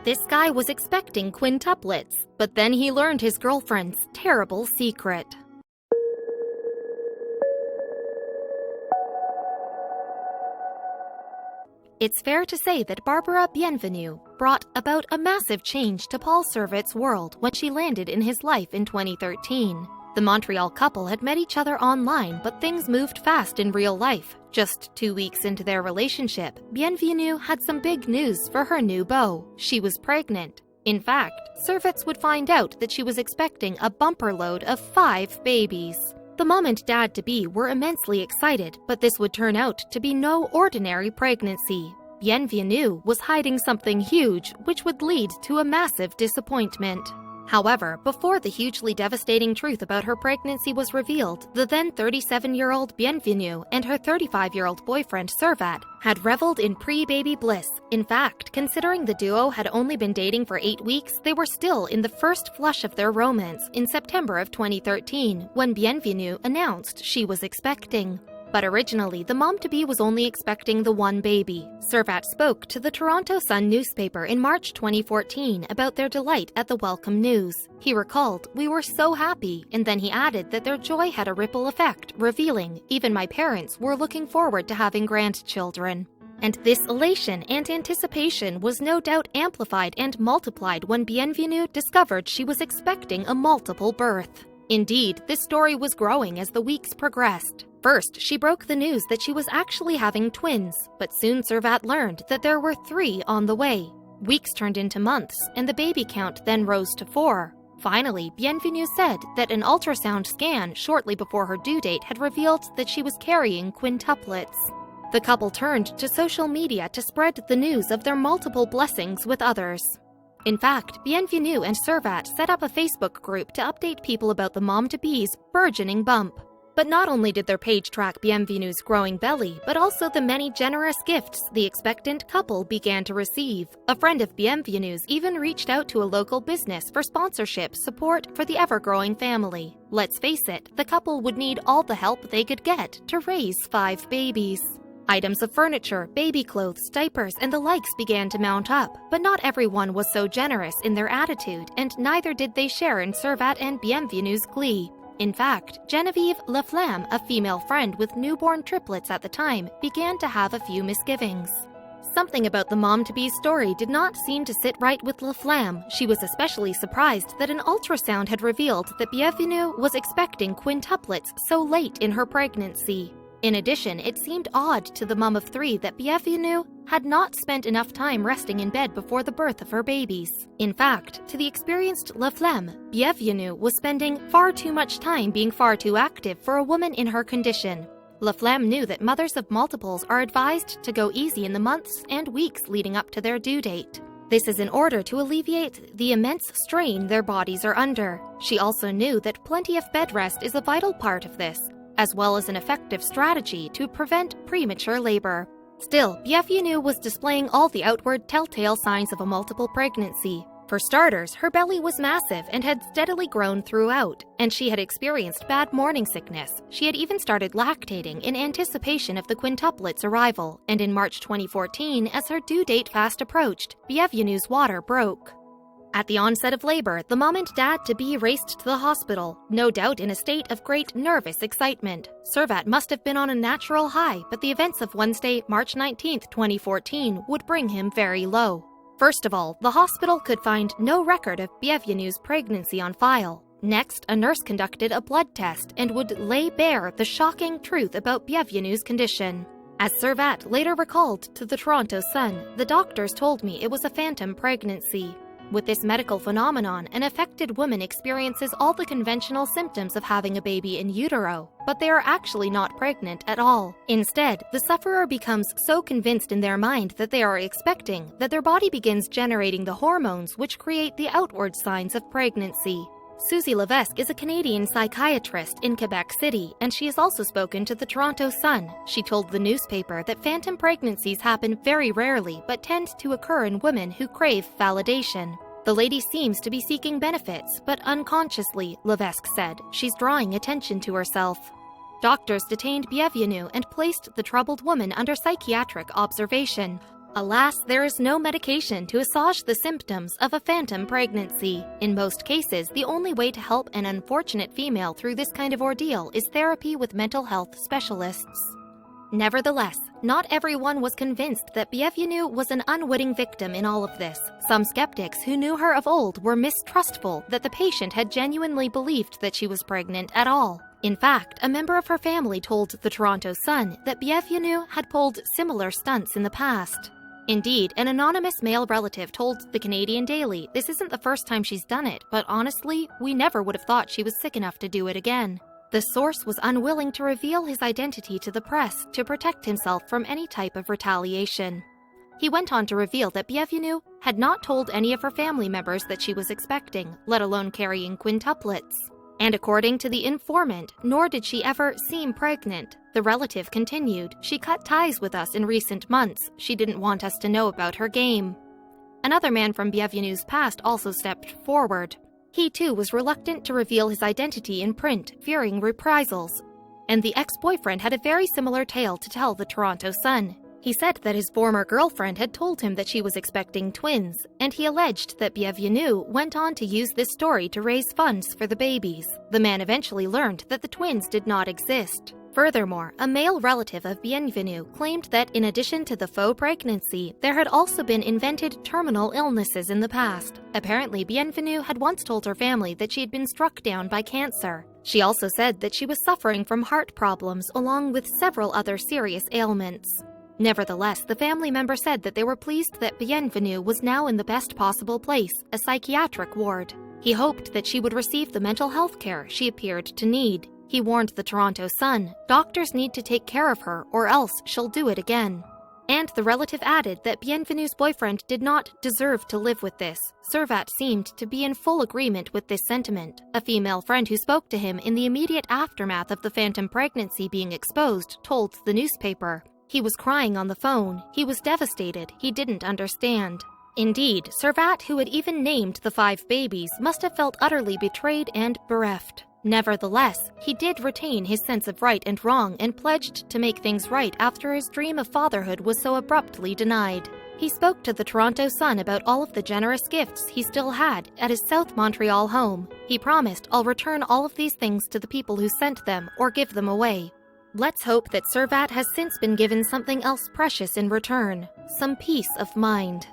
This guy was expecting quintuplets, but then he learned his girlfriend's terrible secret. It's fair to say that Barbara Bienvenue brought about a massive change to Paul Servats' world when she landed in his life in 2013. The Montreal couple had met each other online, but things moved fast in real life. Just 2 weeks into their relationship, Bienvenue had some big news for her new beau. She was pregnant. In fact, Servats would find out that she was expecting a bumper load of 5 babies. The mom and dad-to-be were immensely excited, but this would turn out to be no ordinary pregnancy. Bienvenue was hiding something huge, which would lead to a massive disappointment. However, before the hugely devastating truth about her pregnancy was revealed, the then 37-year-old Bienvenue and her 35-year-old boyfriend Servat had reveled in pre-baby bliss. In fact, considering the duo had only been dating for 8 weeks, they were still in the first flush of their romance in September of 2013, when Bienvenue announced she was expecting. But originally, the mom-to-be was only expecting the one baby. Servat spoke to the Toronto Sun newspaper in March 2014 about their delight at the welcome news. He recalled, "We were so happy," and then he added that their joy had a ripple effect, revealing, "Even my parents were looking forward to having grandchildren." And this elation and anticipation was no doubt amplified and multiplied when Bienvenue discovered she was expecting a multiple birth. Indeed, this story was growing as the weeks progressed. First, she broke the news that she was actually having twins, but soon Servat learned that there were 3 on the way. Weeks turned into months, and the baby count then rose to 4. Finally, Bienvenue said that an ultrasound scan shortly before her due date had revealed that she was carrying quintuplets. The couple turned to social media to spread the news of their multiple blessings with others. In fact, Bienvenue and Servat set up a Facebook group to update people about the mom-to-be's burgeoning bump. But not only did their page track Bienvenue's growing belly, but also the many generous gifts the expectant couple began to receive. A friend of Bienvenue's even reached out to a local business for sponsorship support for the ever-growing family. Let's face it, the couple would need all the help they could get to raise 5 babies. Items of furniture, baby clothes, diapers, and the likes began to mount up, but not everyone was so generous in their attitude, and neither did they share in Servat and Bienvenue's glee. In fact, Genevieve Laflamme, a female friend with newborn triplets at the time, began to have a few misgivings. Something about the mom-to-be story did not seem to sit right with Laflamme. She was especially surprised that an ultrasound had revealed that Bienvenue was expecting quintuplets so late in her pregnancy. In addition, it seemed odd to the mom of 3 that Bienvenue had not spent enough time resting in bed before the birth of her babies. In fact, to the experienced Laflamme, Bienvenue was spending far too much time being far too active for a woman in her condition. Laflamme knew that mothers of multiples are advised to go easy in the months and weeks leading up to their due date. This is in order to alleviate the immense strain their bodies are under. She also knew that plenty of bed rest is a vital part of this, as well as an effective strategy to prevent premature labor. Still, Bienvenue was displaying all the outward telltale signs of a multiple pregnancy. For starters, her belly was massive and had steadily grown throughout, and she had experienced bad morning sickness. She had even started lactating in anticipation of the quintuplets' arrival, and in March 2014, as her due date fast approached, Bienvenue's water broke. At the onset of labor, the mom and dad-to-be raced to the hospital, no doubt in a state of great nervous excitement. Servat must have been on a natural high, but the events of Wednesday, March 19, 2014, would bring him very low. First of all, the hospital could find no record of Bienvenue's pregnancy on file. Next, a nurse conducted a blood test and would lay bare the shocking truth about Bienvenue's condition. As Servat later recalled to the Toronto Sun, "The doctors told me it was a phantom pregnancy." With this medical phenomenon, an affected woman experiences all the conventional symptoms of having a baby in utero, but they are actually not pregnant at all. Instead, the sufferer becomes so convinced in their mind that they are expecting that their body begins generating the hormones which create the outward signs of pregnancy. Susie Levesque is a Canadian psychiatrist in Quebec City, and she has also spoken to the Toronto Sun. She told the newspaper that phantom pregnancies happen very rarely but tend to occur in women who crave validation. The lady seems to be seeking benefits, but unconsciously, Levesque said, she's drawing attention to herself. Doctors detained Bienvenue and placed the troubled woman under psychiatric observation. Alas, there is no medication to assuage the symptoms of a phantom pregnancy. In most cases, the only way to help an unfortunate female through this kind of ordeal is therapy with mental health specialists. Nevertheless, not everyone was convinced that Bienvenue was an unwitting victim in all of this. Some skeptics who knew her of old were mistrustful that the patient had genuinely believed that she was pregnant at all. In fact, a member of her family told the Toronto Sun that Bienvenue had pulled similar stunts in the past. Indeed, an anonymous male relative told the Canadian Daily, "This isn't the first time she's done it, but honestly, we never would have thought she was sick enough to do it again." The source was unwilling to reveal his identity to the press to protect himself from any type of retaliation. He went on to reveal that Bienvenue had not told any of her family members that she was expecting, let alone carrying quintuplets. And according to the informant, nor did she ever seem pregnant. The relative continued, "She cut ties with us in recent months. She didn't want us to know about her game." Another man from Bienvenue's past also stepped forward. He too was reluctant to reveal his identity in print, fearing reprisals. And the ex-boyfriend had a very similar tale to tell the Toronto Sun. He said that his former girlfriend had told him that she was expecting twins, and he alleged that Bienvenue went on to use this story to raise funds for the babies. The man eventually learned that the twins did not exist. Furthermore, a male relative of Bienvenue claimed that in addition to the faux pregnancy, there had also been invented terminal illnesses in the past. Apparently, Bienvenue had once told her family that she had been struck down by cancer. She also said that she was suffering from heart problems along with several other serious ailments. Nevertheless, the family member said that they were pleased that Bienvenue was now in the best possible place, a psychiatric ward. He hoped that she would receive the mental health care she appeared to need. He warned the Toronto Sun, "Doctors need to take care of her or else she'll do it again." And the relative added that Bienvenue's boyfriend did not deserve to live with this. Servats seemed to be in full agreement with this sentiment. A female friend who spoke to him in the immediate aftermath of the phantom pregnancy being exposed told the newspaper, "He was crying on the phone. He was devastated. He didn't understand." Indeed, Servats, who had even named the 5 babies, must have felt utterly betrayed and bereft. Nevertheless, he did retain his sense of right and wrong and pledged to make things right after his dream of fatherhood was so abruptly denied. He spoke to the Toronto Sun about all of the generous gifts he still had at his South Montreal home. He promised, "I'll return all of these things to the people who sent them or give them away." Let's hope that Servats has since been given something else precious in return, some peace of mind.